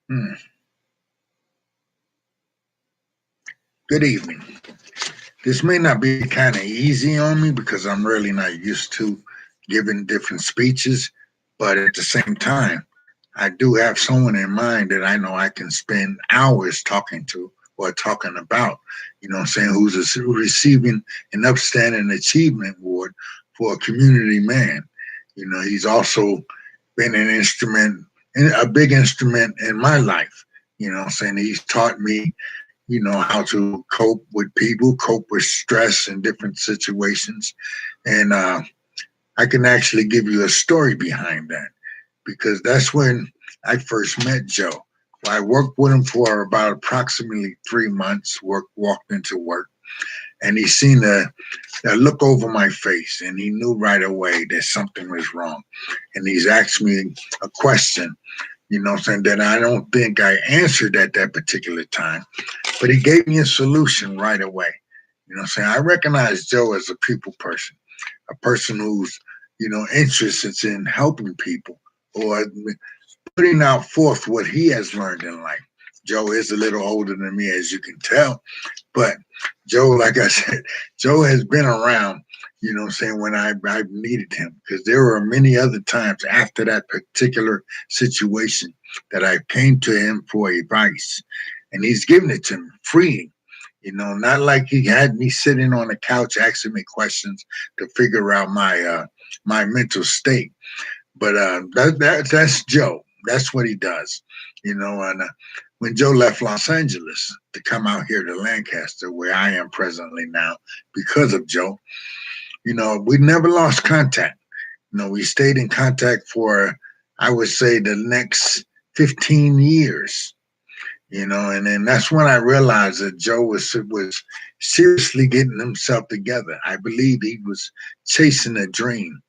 Hmm. Good evening. This may not be kind of easy on me because I'm really not used to giving different speeches, but at the same time, I do have someone in mind that I know I can spend hours talking to or talking about, who's receiving an upstanding achievement award for a community man. He's also been a big instrument in my life. He's taught me how to cope with people, cope with stress in different situations. And I can actually give you a story behind that because that's when I first met Joe. I worked with him for about approximately 3 months, walked into work, and he seen a look over my face and he knew right away that something was wrong. And he's asked me a question, that I don't think I answered at that particular time, but he gave me a solution right away. I recognize Joe as a people person, a person who's, interested in helping people or putting out forth what he has learned in life. Joe is a little older than me, as you can tell, but Joe, like I said, Joe has been around, when I've needed him, because there were many other times after that particular situation that I came to him for advice, and he's given it to me free. Not like he had me sitting on the couch asking me questions to figure out my mental state. But that's Joe. That's what he does. And when Joe left Los Angeles to come out here to Lancaster, where I am presently now, because of Joe, we never lost contact. We stayed in contact for, I would say, the next 15 years. And then that's when I realized that Joe was seriously getting himself together. I believe he was chasing a dream.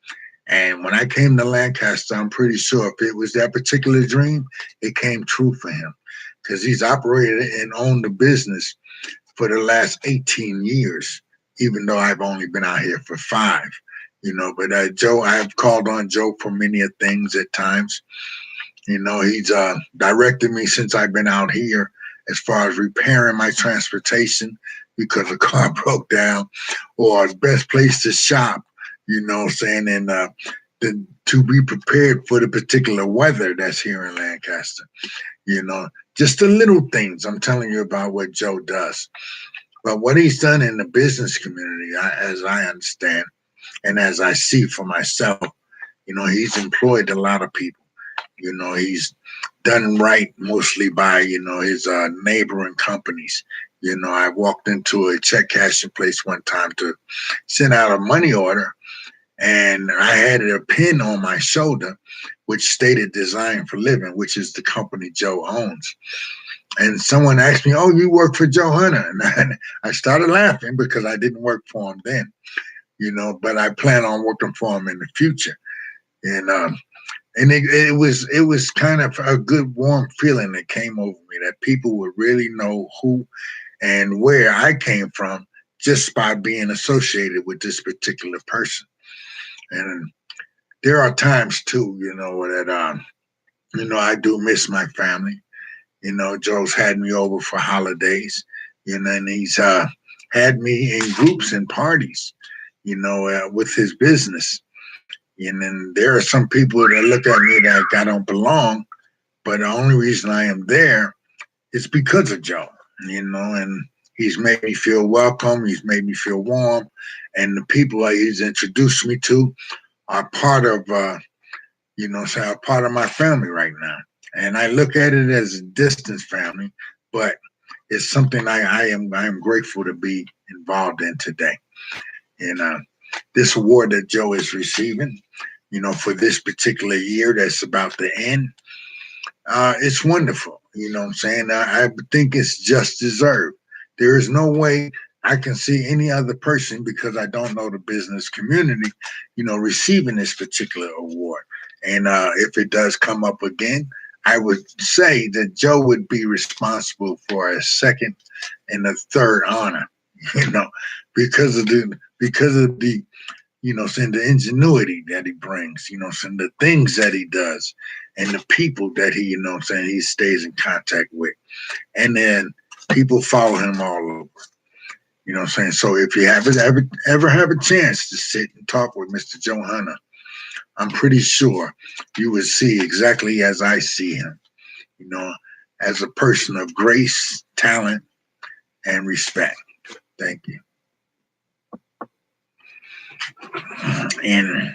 And when I came to Lancaster, I'm pretty sure if it was that particular dream, it came true for him because he's operated and owned the business for the last 18 years, even though I've only been out here for 5. But Joe, I've called on Joe for many of things at times. He's directed me since I've been out here as far as repairing my transportation because the car broke down, or best place to shop, saying, and to be prepared for the particular weather that's here in Lancaster. Just the little things I'm telling you about what Joe does. But what he's done in the business community, as I understand, and as I see for myself, he's employed a lot of people. He's done right mostly by, his neighboring companies. I walked into a check cashing place one time to send out a money order, and I had a pin on my shoulder which stated Design for Living, which is the company Joe owns. And someone asked me, "Oh, you work for Joe Hunter?" And I started laughing because I didn't work for him then, but I plan on working for him in the future. And it was kind of a good warm feeling that came over me that people would really know who and where I came from just by being associated with this particular person. And there are times too, that I do miss my family. Joe's had me over for holidays, and he's had me in groups and parties, with his business. And then there are some people that look at me like I don't belong, but the only reason I am there is because of Joe, and he's made me feel welcome. He's made me feel warm. And the people that he's introduced me to are part of, are part of my family right now. And I look at it as a distant family, but it's something I am grateful to be involved in today. And this award that Joe is receiving, for this particular year that's about to end, it's wonderful. What I'm saying? I think it's just deserved. There is no way I can see any other person because I don't know the business community, receiving this particular award. And if it does come up again, I would say that Joe would be responsible for a second and a third honor, you know, because of the saying the ingenuity that he brings, saying the things that he does and the people that he, saying he stays in contact with. And then people follow him all over. Saying? So if you ever have a chance to sit and talk with Mr. Joe Hunter, I'm pretty sure you would see exactly as I see him, you know, as a person of grace, talent, and respect. Thank you. And